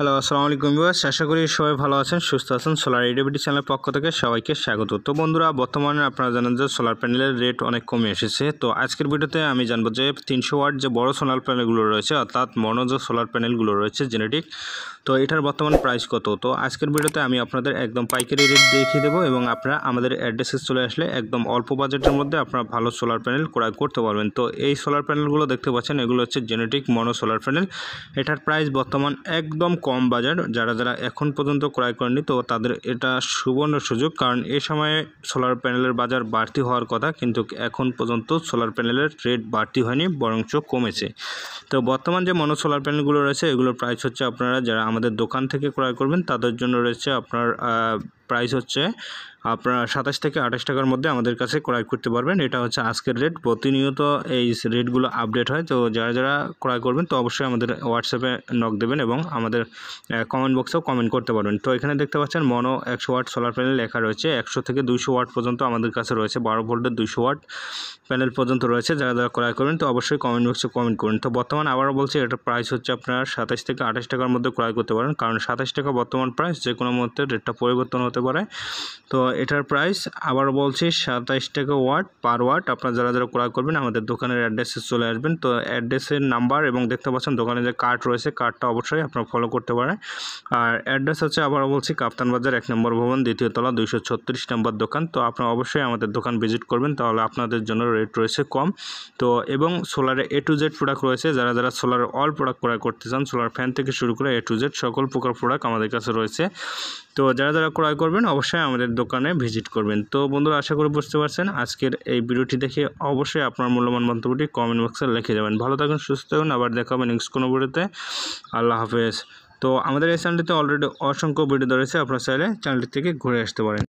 Hello, আসসালামু আলাইকুম viewers. আশা করি সবাই ভালো আছেন, সুস্থ আছেন। সোলার ইডিবিটি চ্যানেলের পক্ষ থেকে সবাইকে স্বাগত। তো বন্ধুরা, বর্তমানে আপনারা জানেন যে সোলার প্যানেলের রেট অনেক কমে এসেছে। তো আজকের ভিডিওতে আমি জানবো যে 300 ওয়াট যে বড় সোলার প্যানেলগুলো রয়েছে, অর্থাৎ মনো যে সোলার প্যানেলগুলো রয়েছে জেনেটিক, তো এটার বর্তমান প্রাইস কত। তো আজকের ভিডিওতে আমি আপনাদের একদম পাইকারি রেট দেখিয়ে দেবো এবং আপনারা আমাদের অ্যাড্রেসে চলে আসলে একদম অল্প বাজেটের মধ্যে আপনারা ভালো সোলার প্যানেল ক্রয় করতে পারবেন। তো এই সোলার প্যানেলগুলো দেখতে পাচ্ছেন, এগুলো হচ্ছে জেনেটিক মনো সোলার প্যানেল। এটার প্রাইস বর্তমান একদম কম বাজার। যারা এখন পর্যন্ত ক্রয় করেনি, তো তাদের এটা সুবর্ণ সুযোগ, কারণ এই সময়ে সোলার প্যানেলের বাজার বাড়তি হওয়ার কথা, কিন্তু এখন পর্যন্ত সোলার প্যানেলের রেট বাড়তি হয়নি, বরঞ্চ কমেছে। তো বর্তমান যে মনো সোলার প্যানেলগুলো রয়েছে, এগুলোর প্রাইস হচ্ছে, আপনারা যারা আমাদের দোকান থেকে ক্রয় করবেন তাদের জন্য রয়েছে আপনার প্রাইস হচ্ছে আপনারা 27 থেকে 28 টাকার মধ্যে আমাদের কাছে ক্রয় করতে পারবেন। এটা হচ্ছে আজকের রেট। প্রতিনিয়ত এই রেটগুলো আপডেট হয়। তো যারা ক্রয় করবেন, তো অবশ্যই আমাদের হোয়াটসঅ্যাপে নক দেবেন এবং আমাদের কমেন্ট বক্সেও কমেন্ট করতে পারবেন। তো এখানে দেখতে পাচ্ছেন মনো 100 ওয়াট সোলার প্যানেল লেখা রয়েছে। 100 থেকে 200 ওয়াট পর্যন্ত আমাদের কাছে রয়েছে। 12 ভোল্টের 200 ওয়াট প্যানেল পর্যন্ত রয়েছে। যারা ক্রয় করবেন, তো অবশ্যই কমেন্ট বক্সে কমেন্ট করুন। তো বর্তমান আবারও বলছি, এটার প্রাইস হচ্ছে আপনার 27 থেকে 28 টাকার মধ্যে ক্রয় করতে পারেন, কারণ 27 টাকা বর্তমান প্রাইস, যে কোনো মুহূর্তে রেটটা পরিবর্তন হতে পারে। তো এটার প্রাইস আবারও বলছি 27 টাকা ওয়াট পার ওয়াট। আপনারা যারা ক্রয় করবেন আমাদের দোকানের অ্যাড্রেসে চলে আসবেন। তো অ্যাড্রেসের নাম্বার এবং দেখতে পাচ্ছেন দোকানে যে কার্ড রয়েছে, কার্ডটা অবশ্যই আপনারা ফলো করতে পারেন। আর অ্যাড্রেস হচ্ছে আবারও বলছি, কাপ্তান বাজার 1 নম্বর ভবন, 2য় তলা, 236 নম্বর দোকান। তো আপনারা অবশ্যই আমাদের দোকান ভিজিট করবেন, তাহলে আপনাদের জন্য রেট রয়েছে কম। তো এবং সোলারে A to Z প্রোডাক্ট রয়েছে। যারা সোলার অল প্রোডাক্ট ক্রয় করতে চান, সোলার ফ্যান থেকে শুরু করে A to Z সকল প্রকার প্রোডাক্ট আমাদের কাছে রয়েছে। তো যারা ক্রয় করবেন, অবশ্যই আমাদের দোকানে ভিজিট করবেন। তো বন্ধুরা, আশা করি বুঝতে পারছেন। আজকের এই ভিডিওটি দেখে অবশ্যই আপনার মূল্যবান মন্তব্যটি কমেন্ট বক্সে লিখে যাবেন। ভালো থাকুন, সুস্থ থাকুন, আবার দেখা হবে নেক্সট কোনো ভিডিওতে। আল্লাহ হাফেজ। তো আমাদের এই চ্যানেলটিতে অলরেডি অসংখ্য ভিডিও রয়েছে, আপনারা চাইলে চ্যানেলটি থেকে ঘুরে আসতে পারেন।